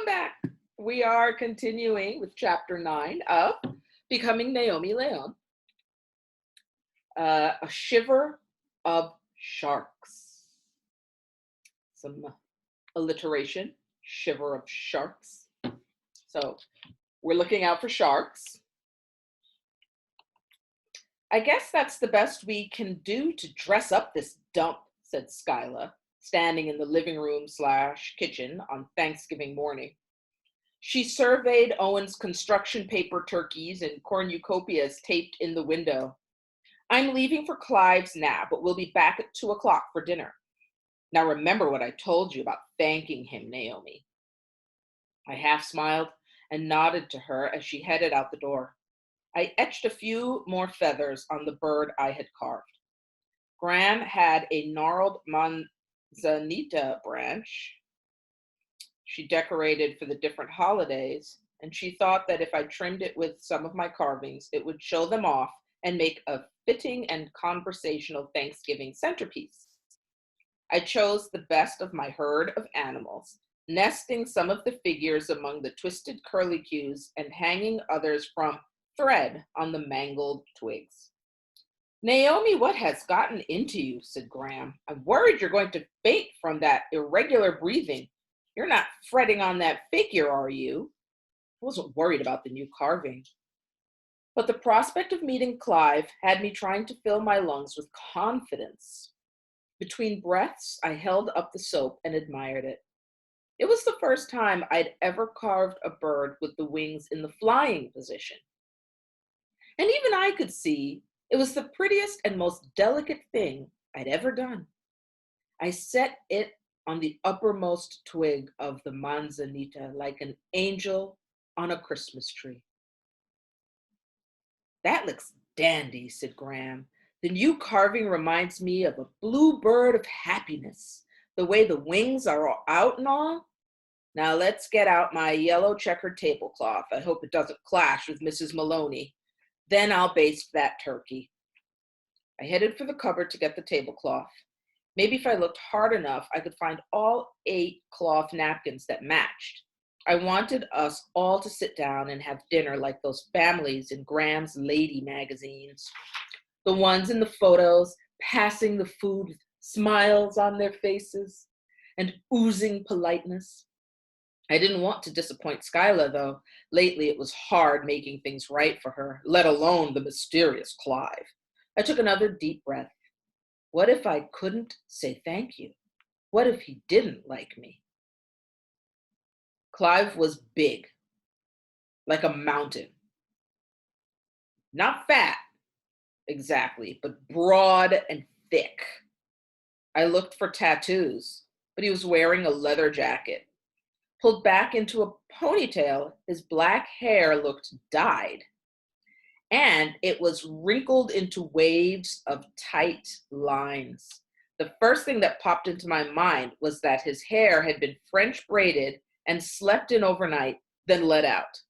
back. We are continuing with chapter 9 of Becoming Naomi Leon. A shiver of sharks. Some alliteration, shiver of sharks. So we're looking out for sharks. I guess that's the best we can do to dress up this dump, said Skyla, standing in the living room / kitchen on Thanksgiving morning. She surveyed Owen's construction paper turkeys and cornucopias taped in the window. I'm leaving for Clive's now, but we'll be back at 2 o'clock for dinner. Now remember what I told you about thanking him, Naomi. I half smiled and nodded to her as she headed out the door. I etched a few more feathers on the bird I had carved. Graham had a gnarled manzanita branch she decorated for the different holidays, and she thought that if I trimmed it with some of my carvings, it would show them off and make a fitting and conversational Thanksgiving centerpiece. I chose the best of my herd of animals, nesting some of the figures among the twisted curlicues and hanging others from thread on the mangled twigs. Naomi, what has gotten into you? Said Graham. I'm worried you're going to faint from that irregular breathing. You're not fretting on that figure, are you? I wasn't worried about the new carving. But the prospect of meeting Clive had me trying to fill my lungs with confidence. Between breaths, I held up the soap and admired it. It was the first time I'd ever carved a bird with the wings in the flying position. And even I could see it was the prettiest and most delicate thing I'd ever done. I set it on the uppermost twig of the manzanita like an angel on a Christmas tree. That looks dandy, said Graham. The new carving reminds me of a blue bird of happiness, the way the wings are all out and all. Now let's get out my yellow checkered tablecloth. I hope it doesn't clash with Mrs. Maloney. Then I'll baste that turkey. I headed for the cupboard to get the tablecloth. Maybe if I looked hard enough, I could find all 8 cloth napkins that matched. I wanted us all to sit down and have dinner like those families in Graham's lady magazines. The ones in the photos passing the food with smiles on their faces and oozing politeness. I didn't want to disappoint Skyla, though. Lately it was hard making things right for her, let alone the mysterious Clive. I took another deep breath. What if I couldn't say thank you? What if he didn't like me? Clive was big, like a mountain. Not fat, exactly, but broad and thick. I looked for tattoos, but he was wearing a leather jacket. Pulled back into a ponytail, his black hair looked dyed, and it was wrinkled into waves of tight lines. The first thing that popped into my mind was that his hair had been French braided and slept in overnight, then let out.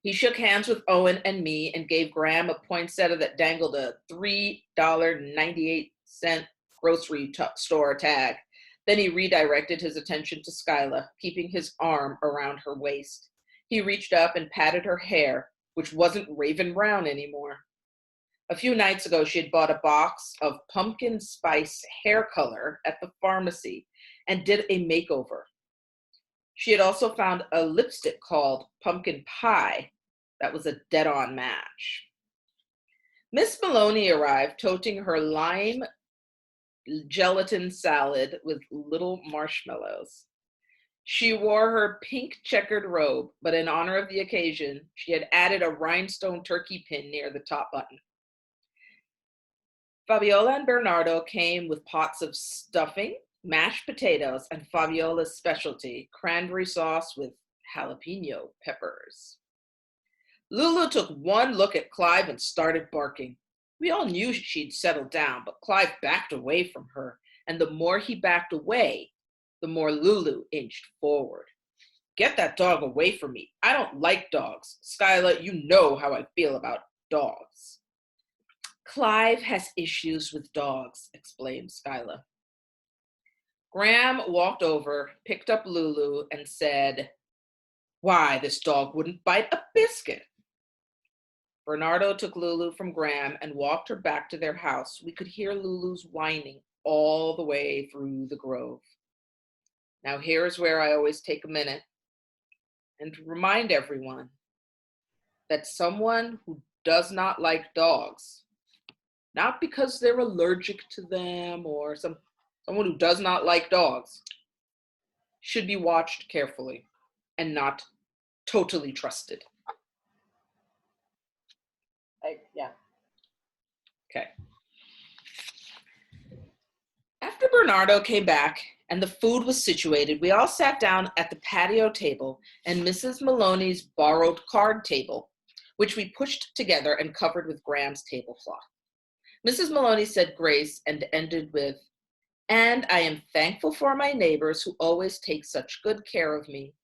He shook hands with Owen and me and gave Graham a poinsettia that dangled a $3.98 grocery store tag. Then he redirected his attention to Skyla, keeping his arm around her waist. He reached up and patted her hair, which wasn't raven brown anymore. A few nights ago, she had bought a box of pumpkin spice hair color at the pharmacy and did a makeover. She had also found a lipstick called Pumpkin Pie that was a dead-on match. Miss Maloney arrived toting her lime gelatin salad with little marshmallows. She wore her pink checkered robe, but in honor of the occasion, she had added a rhinestone turkey pin near the top button. Fabiola and Bernardo came with pots of stuffing, mashed potatoes, and Fabiola's specialty, cranberry sauce with jalapeno peppers. Lulu took one look at Clive and started barking. We all knew she'd settled down, but Clive backed away from her, and the more he backed away, the more Lulu inched forward. Get that dog away from me. I don't like dogs. Skyla, you know how I feel about dogs. Clive has issues with dogs, explained Skyla. Graham walked over, picked up Lulu, and said, "Why, this dog wouldn't bite a biscuit." Bernardo took Lulu from Graham and walked her back to their house. We could hear Lulu's whining all the way through the grove. Now, here's where I always take a minute and remind everyone that someone who does not like dogs, not because they're allergic to them or someone who does not like dogs, should be watched carefully and not totally trusted. Yeah. Okay. After Bernardo came back and the food was situated, we all sat down at the patio table and Mrs. Maloney's borrowed card table, which we pushed together and covered with Graham's tablecloth. Mrs. Maloney said grace and ended with, "And I am thankful for my neighbors who always take such good care of me,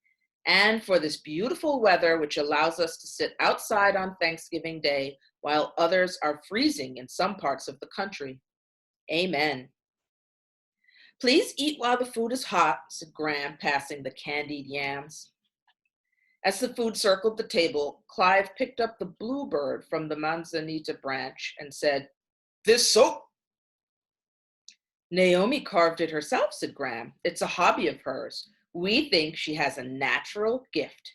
and for this beautiful weather which allows us to sit outside on Thanksgiving Day while others are freezing in some parts of the country. Amen." "Please eat while the food is hot," said Graham, passing the candied yams. As the food circled the table, Clive picked up the bluebird from the manzanita branch and said, "This soap." "Naomi carved it herself," said Graham. "It's a hobby of hers. We think she has a natural gift."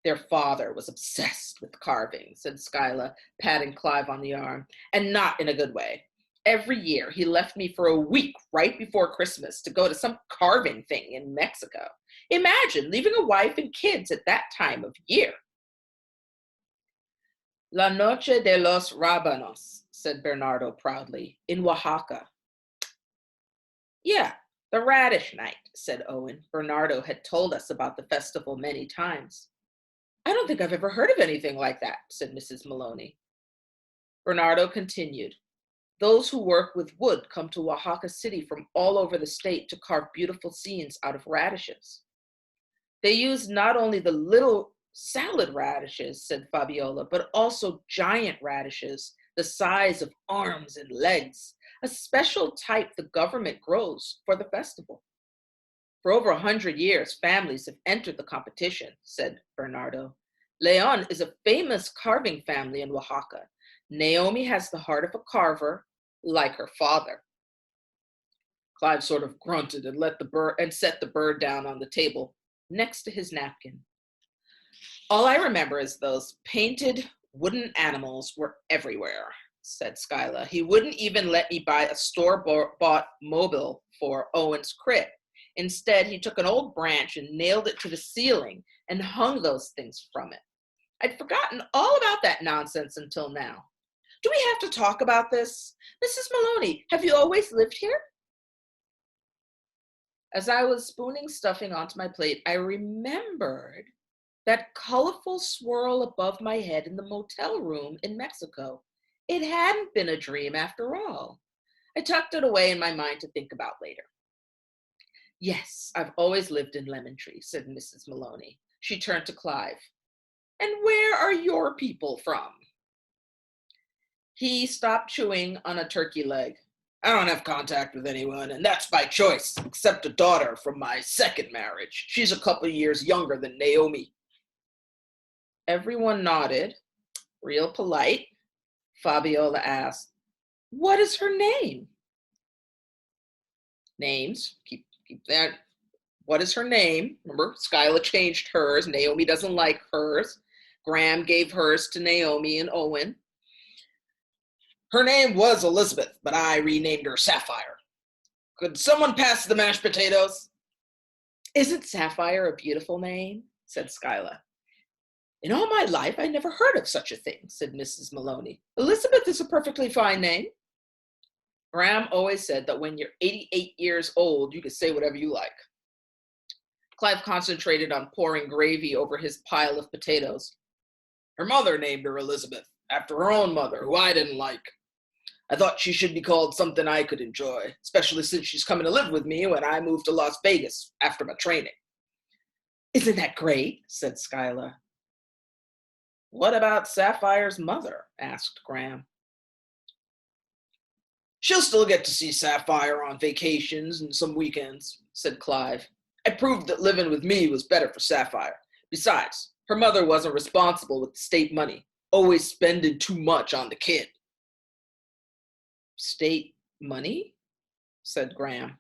"Their father was obsessed with carving," said Skyla, patting Clive on the arm, "and not in a good way. Every year he left me for a week right before Christmas to go to some carving thing in Mexico. Imagine leaving a wife and kids at that time of year." "La Noche de los Rábanos," said Bernardo proudly, "in Oaxaca." "Yeah, the radish night," said Owen. Bernardo had told us about the festival many times. "I don't think I've ever heard of anything like that," said Mrs. Maloney. Bernardo continued, "Those who work with wood come to Oaxaca City from all over the state to carve beautiful scenes out of radishes. They use not only the little salad radishes," said Fabiola, "but also giant radishes, the size of arms and legs, a special type the government grows for the festival." "For over 100 years, families have entered the competition," said Bernardo. "Leon is a famous carving family in Oaxaca. Naomi has the heart of a carver, like her father." Clive sort of grunted and let the bird and set the bird down on the table next to his napkin. "All I remember is those painted wooden animals were everywhere," said Skyla. "He wouldn't even let me buy a store-bought mobile for Owen's crib. Instead, he took an old branch and nailed it to the ceiling and hung those things from it. I'd forgotten all about that nonsense until now. Do we have to talk about this? Mrs. Maloney, have you always lived here?" As I was spooning stuffing onto my plate, I remembered that colorful swirl above my head in the motel room in Mexico. It hadn't been a dream after all. I tucked it away in my mind to think about later. "Yes, I've always lived in Lemon Tree," said Mrs. Maloney. She turned to Clive. "And where are your people from?" He stopped chewing on a turkey leg. "I don't have contact with anyone, and that's by choice, except a daughter from my second marriage. She's a couple of years younger than Naomi." Everyone nodded, real polite. Fabiola asked, "What is her name?" Names, keep that. What is her name? Remember, Skyla changed hers. Naomi doesn't like hers. Graham gave hers to Naomi and Owen. "Her name was Elizabeth, but I renamed her Sapphire. Could someone pass the mashed potatoes?" "Isn't Sapphire a beautiful name?" said Skyla. "In all my life, I never heard of such a thing," said Mrs. Maloney. "Elizabeth is a perfectly fine name." Graham always said that when you're 88 years old, you can say whatever you like. Clive concentrated on pouring gravy over his pile of potatoes. "Her mother named her Elizabeth, after her own mother, who I didn't like. I thought she should be called something I could enjoy, especially since she's coming to live with me when I move to Las Vegas after my training." "Isn't that great?" said Skyla. "What about Sapphire's mother?" asked Graham. She'll still get to see Sapphire on vacations and some weekends, said Clive. I proved that living with me was better for Sapphire. Besides, her mother wasn't responsible with the state money, always spending too much on the kid. State money? Said Graham.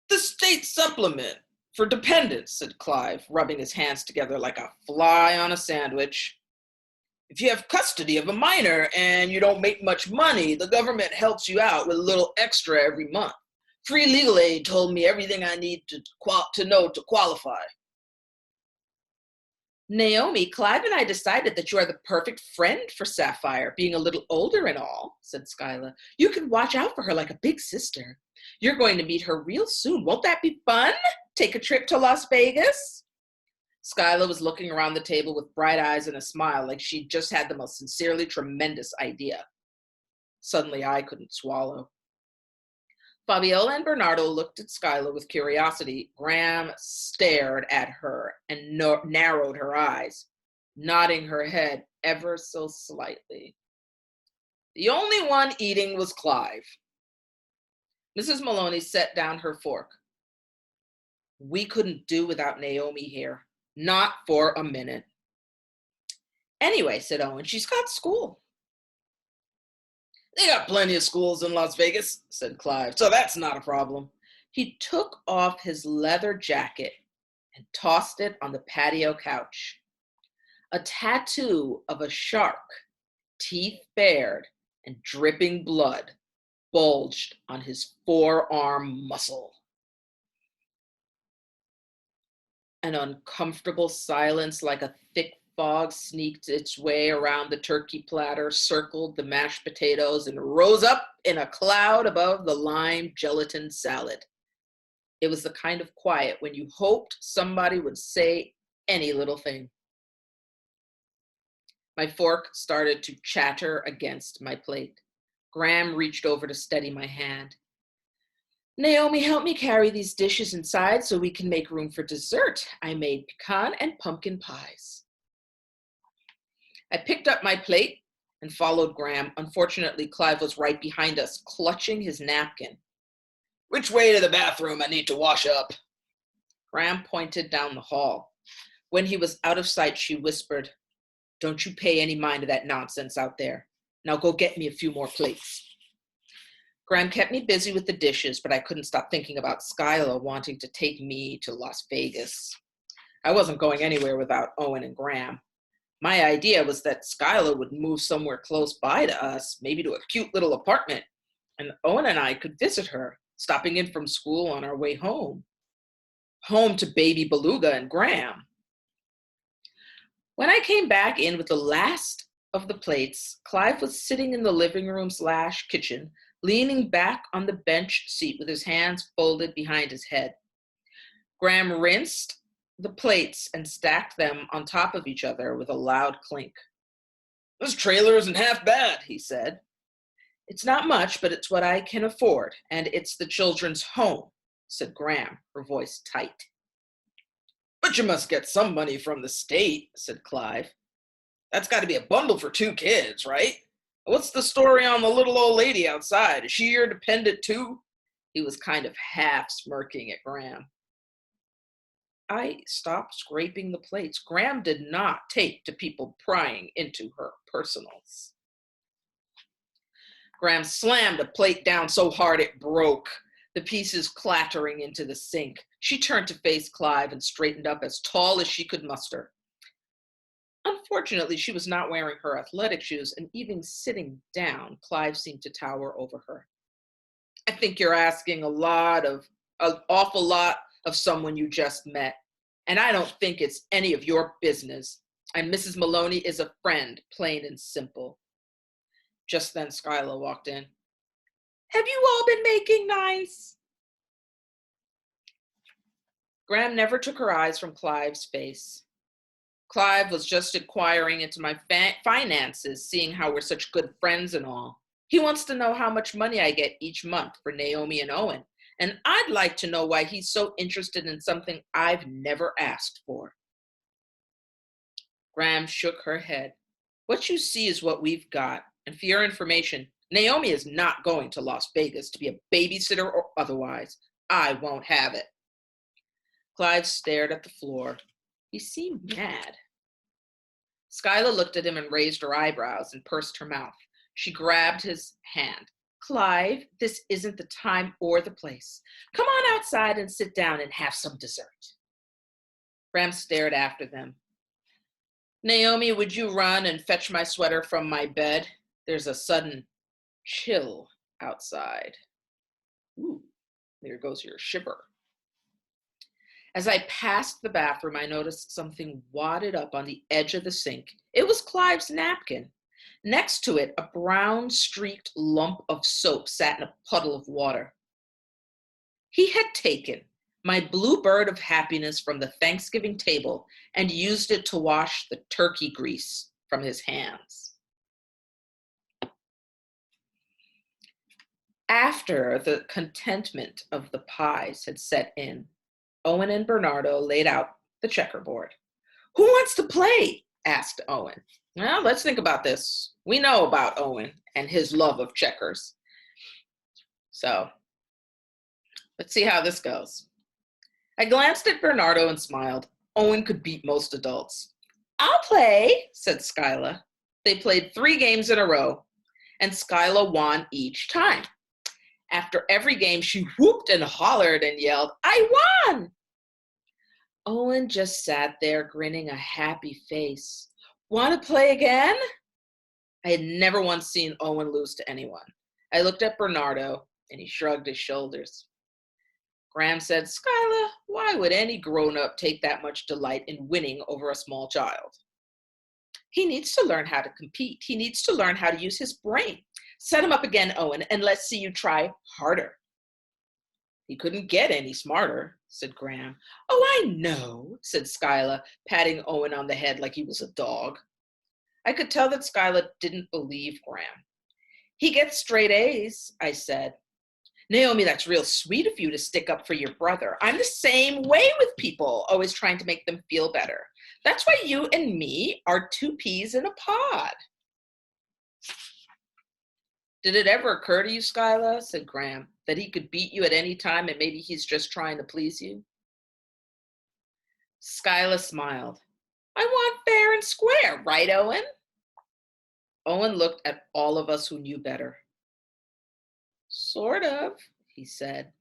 The state supplement for dependents, said Clive, rubbing his hands together like a fly on a sandwich. If you have custody of a minor and you don't make much money, the government helps you out with a little extra every month. Free legal aid told me everything I need to know to qualify. Naomi, Clive and I decided that you are the perfect friend for Sapphire, being a little older and all, said Skyla. You can watch out for her like a big sister. You're going to meet her real soon. Won't that be fun? Take a trip to Las Vegas? Skyla was looking around the table with bright eyes and a smile like she'd just had the most sincerely tremendous idea. Suddenly, I couldn't swallow. Fabiola and Bernardo looked at Skyla with curiosity. Graham stared at her and narrowed her eyes, nodding her head ever so slightly. The only one eating was Clive. Mrs. Maloney set down her fork. We couldn't do without Naomi here. Not for a minute. Anyway, said Owen, she's got school. They got plenty of schools in Las Vegas, said Clive, so that's not a problem. He took off his leather jacket and tossed it on the patio couch. A tattoo of a shark, teeth bared and dripping blood, bulged on his forearm muscle. An uncomfortable silence like a thick fog sneaked its way around the turkey platter, circled the mashed potatoes, and rose up in a cloud above the lime gelatin salad. It was the kind of quiet when you hoped somebody would say any little thing. My fork started to chatter against my plate. Graham reached over to steady my hand. Naomi, help me carry these dishes inside so we can make room for dessert. I made pecan and pumpkin pies. I picked up my plate and followed Graham. Unfortunately, Clive was right behind us, clutching his napkin. Which way to the bathroom? I need to wash up. Graham pointed down the hall. When he was out of sight, she whispered, Don't you pay any mind to that nonsense out there. Now go get me a few more plates. Graham kept me busy with the dishes, but I couldn't stop thinking about Skyla wanting to take me to Las Vegas. I wasn't going anywhere without Owen and Graham. My idea was that Skyla would move somewhere close by to us, maybe to a cute little apartment, and Owen and I could visit her, stopping in from school on our way home. Home to baby Beluga and Graham. When I came back in with the last of the plates, Clive was sitting in the living room/kitchen, leaning back on the bench seat with his hands folded behind his head. Graham rinsed the plates and stacked them on top of each other with a loud clink. This trailer isn't half bad, he said. It's not much, but it's what I can afford, and it's the children's home, said Graham, her voice tight. But you must get some money from the state, said Clive. That's got to be a bundle for 2 kids, right? What's the story on the little old lady outside? Is she your dependent too? He was kind of half smirking at Graham. I stopped scraping the plates. Graham did not take to people prying into her personals. Graham slammed a plate down so hard it broke, the pieces clattering into the sink. She turned to face Clive and straightened up as tall as she could muster. Unfortunately, she was not wearing her athletic shoes, and even sitting down, Clive seemed to tower over her. I think you're asking an awful lot of someone you just met, and I don't think it's any of your business. And Mrs. Maloney is a friend, plain and simple. Just then, Skyla walked in. Have you all been making nice? Graham never took her eyes from Clive's face. Clive was just inquiring into my finances, seeing how we're such good friends and all. He wants to know how much money I get each month for Naomi and Owen, and I'd like to know why he's so interested in something I've never asked for. Graham shook her head. What you see is what we've got, and for your information, Naomi is not going to Las Vegas to be a babysitter or otherwise. I won't have it. Clive stared at the floor. He seemed mad. Skyla looked at him and raised her eyebrows and pursed her mouth. She grabbed his hand. Clive, this isn't the time or the place. Come on outside and sit down and have some dessert. Graham stared after them. Naomi, would you run and fetch my sweater from my bed? There's a sudden chill outside. Ooh, there goes your shiver. As I passed the bathroom, I noticed something wadded up on the edge of the sink. It was Clive's napkin. Next to it, a brown streaked lump of soap sat in a puddle of water. He had taken my blue bird of happiness from the Thanksgiving table and used it to wash the turkey grease from his hands. After the contentment of the pies had set in, Owen and Bernardo laid out the checkerboard. Who wants to play? Asked Owen. Well, let's think about this. We know about Owen and his love of checkers. So, let's see how this goes. I glanced at Bernardo and smiled. Owen could beat most adults. I'll play, said Skyla. They played 3 games in a row, and Skyla won each time. After every game, she whooped and hollered and yelled, I won! Owen just sat there grinning a happy face. Want to play again? I had never once seen Owen lose to anyone. I looked at Bernardo, and he shrugged his shoulders. Graham said, Skyla, why would any grown-up take that much delight in winning over a small child? He needs to learn how to compete. He needs to learn how to use his brain. Set him up again, Owen, and let's see you try harder. He couldn't get any smarter, said Graham. Oh, I know, said Skyla, patting Owen on the head like he was a dog. I could tell that Skyla didn't believe Graham. He gets straight A's, I said. Naomi, that's real sweet of you to stick up for your brother. I'm the same way with people, always trying to make them feel better. That's why you and me are 2 peas in a pod. Did it ever occur to you, Skyla, said Graham, that he could beat you at any time and maybe he's just trying to please you? Skyla smiled. I want fair and square, right, Owen? Owen looked at all of us who knew better. Sort of, he said.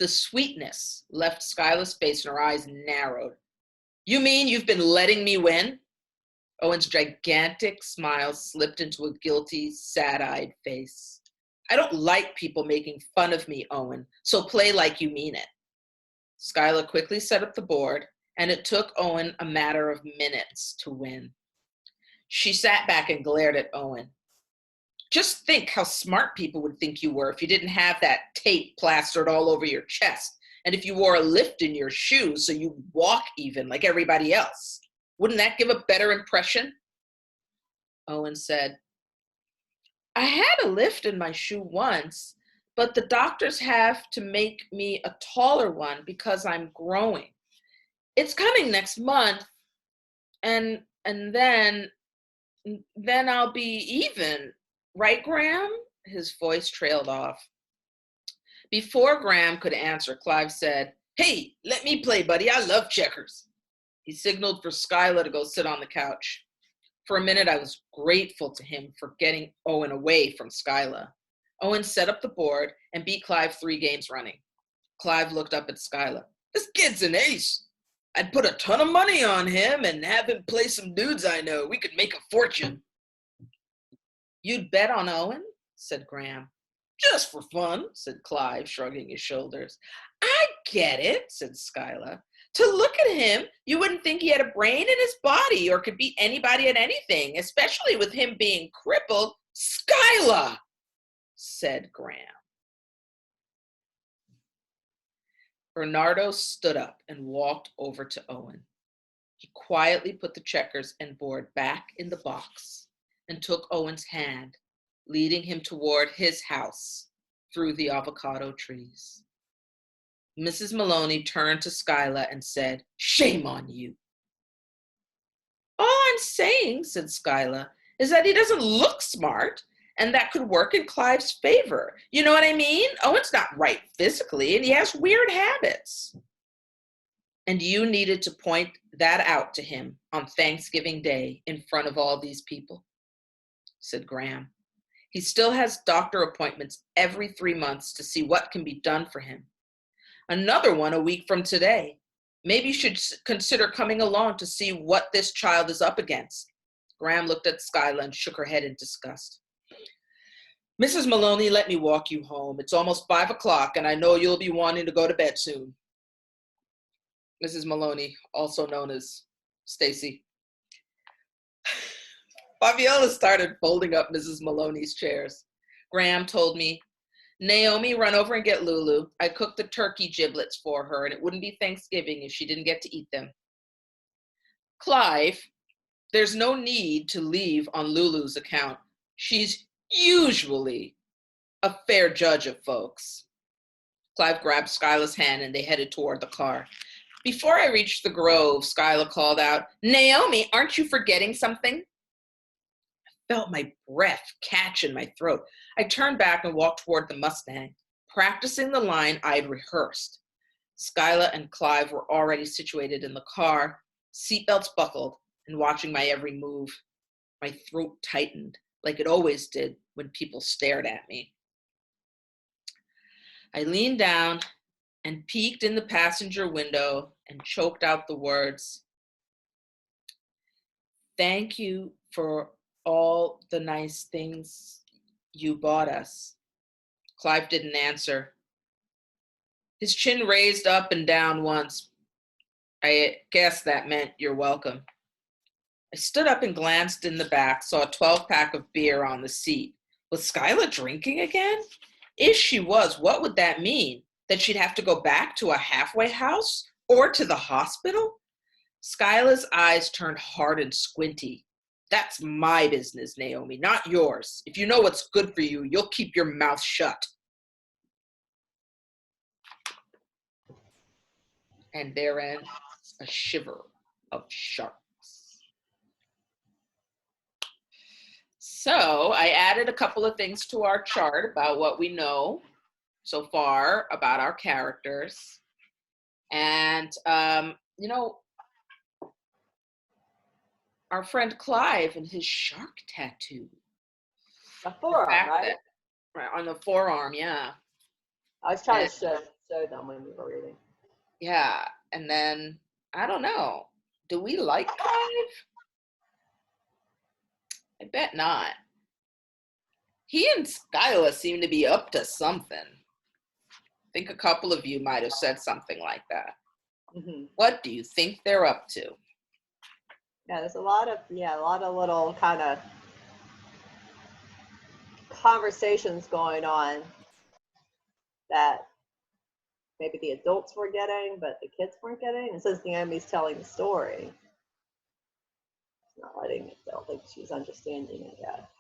The sweetness left Skyla's face and her eyes narrowed. You mean you've been letting me win? Owen's gigantic smile slipped into a guilty, sad-eyed face. I don't like people making fun of me, Owen, so play like you mean it. Skyla quickly set up the board, and it took Owen a matter of minutes to win. She sat back and glared at Owen. Just think how smart people would think you were if you didn't have that tape plastered all over your chest, and if you wore a lift in your shoes so you walk even like everybody else. Wouldn't that give a better impression? Owen said, I had a lift in my shoe once, but the doctors have to make me a taller one because I'm growing. It's coming next month, and then I'll be even. Right, Graham? His voice trailed off. Before Graham could answer, Clive said, Hey, let me play, buddy. I love checkers. He signaled for Skyla to go sit on the couch. For a minute, I was grateful to him for getting Owen away from Skyla. Owen set up the board and beat Clive 3 games running. Clive looked up at Skyla. This kid's an ace. I'd put a ton of money on him and have him play some dudes I know. We could make a fortune. You'd bet on Owen? Said Graham. Just for fun, said Clive, shrugging his shoulders. I get it, said Skyla. To look at him, you wouldn't think he had a brain in his body or could beat anybody at anything, especially with him being crippled. Skyla, said Graham. Bernardo stood up and walked over to Owen. He quietly put the checkers and board back in the box and took Owen's hand, leading him toward his house through the avocado trees. Mrs. Maloney turned to Skyla and said, Shame on you. All I'm saying, said Skyla, is that he doesn't look smart, and that could work in Clive's favor. You know what I mean? Owen's not right physically, and he has weird habits. And you needed to point that out to him on Thanksgiving Day in front of all these people, said Graham. He still has doctor appointments every 3 months to see what can be done for him. Another one a week from today. Maybe you should consider coming along to see what this child is up against. Graham looked at Skyla and shook her head in disgust. Mrs. Maloney, let me walk you home. It's almost 5 o'clock, and I know you'll be wanting to go to bed soon. Mrs. Maloney, also known as Stacy. Fabiola started folding up Mrs. Maloney's chairs. Graham told me, Naomi, run over and get Lulu. I cooked the turkey giblets for her, and it wouldn't be Thanksgiving if she didn't get to eat them. Clive, there's no need to leave on Lulu's account. She's usually a fair judge of folks. Clive grabbed Skyla's hand and they headed toward the car. Before I reached the grove, Skyla called out, Naomi, aren't you forgetting something? I felt my breath catch in my throat. I turned back and walked toward the Mustang, practicing the line I'd rehearsed. Skyla and Clive were already situated in the car, seatbelts buckled, and watching my every move. My throat tightened, like it always did when people stared at me. I leaned down and peeked in the passenger window and choked out the words, thank you for all the nice things you bought us. Clive didn't answer. His chin raised up and down once. I guess that meant you're welcome. I stood up and glanced in the back, saw a 12-pack of beer on the seat. Was Skyla drinking again? If she was, what would that mean? That she'd have to go back to a halfway house or to the hospital? Skyla's eyes turned hard and squinty. That's my business, Naomi, not yours. If you know what's good for you, you'll keep your mouth shut. And there ends a shiver of sharks. So I added a couple of things to our chart about what we know so far about our characters. And, our friend Clive and his shark tattoo. The forearm, right? Right, on the forearm, yeah. I was trying to show them when we were reading. Yeah, and then, I don't know. Do we like Clive? I bet not. He and Skyla seem to be up to something. I think a couple of you might have said something like that. Mm-hmm. What do you think they're up to? Yeah, there's a lot of little kind of conversations going on that maybe the adults were getting, but the kids weren't getting. And since Naomi's telling the story, she's not letting it. I don't think she's understanding it yet.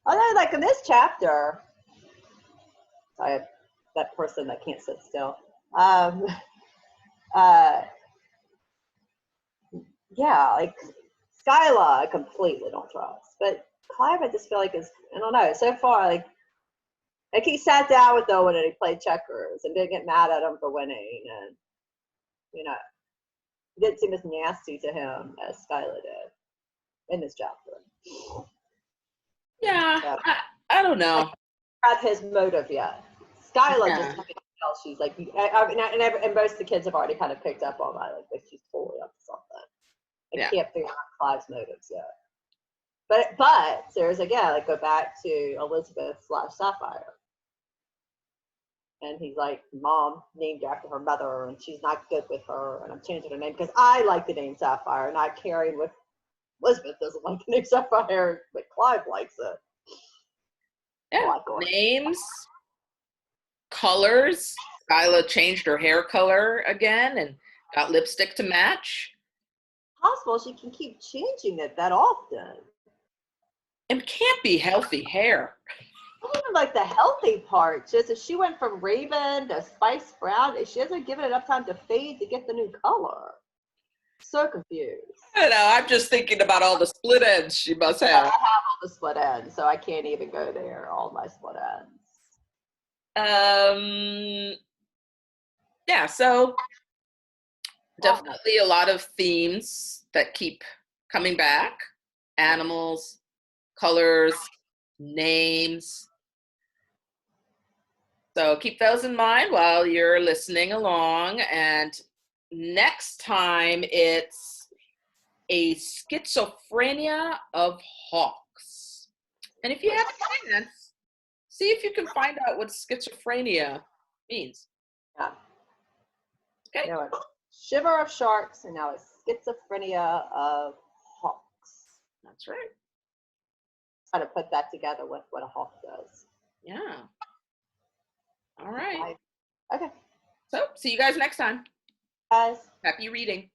Although, like in this chapter, I have that person that can't sit still. Yeah, like Skyla, I completely don't trust. But Clive, I just feel like I don't know. So far, like he sat down with Owen and he played checkers and didn't get mad at him for winning, and he didn't seem as nasty to him as Skyla did in this chapter. Yeah, so, I don't know. I don't have his motive yet. Skyla just can tell she's like, and most of the kids have already kind of picked up on that, like she's totally up to something. I can't figure out Clive's motives yet. But there's again, like go back to Elizabeth/Sapphire. And he's like, Mom named after her mother, and she's not good with her, and I'm changing her name because I like the name Sapphire, not carrying with Elizabeth doesn't like the name Sapphire, but Clive likes it. Yeah, names, colors. Skyla changed her hair color again and got lipstick to match. Possible she can keep changing it that often. It can't be healthy hair. I don't even like the healthy part. Just if she went from raven to spice brown, she hasn't given enough time to fade to get the new color. So confused. I know, I'm just thinking about all the split ends she must I have. have all the split ends, so I can't even go there. All my split ends. Yeah, so definitely a lot of themes that keep coming back. Animals, colors, names. So keep those in mind while you're listening along. And next time it's a schizophrenia of hawks. And if you have a chance, see if you can find out what schizophrenia means. Yeah. Okay. You know, a shiver of sharks, and now it's schizophrenia of hawks. That's right. Try to put that together with what a hawk does. Yeah. All right. Okay. So see you guys next time. Guys. Happy reading.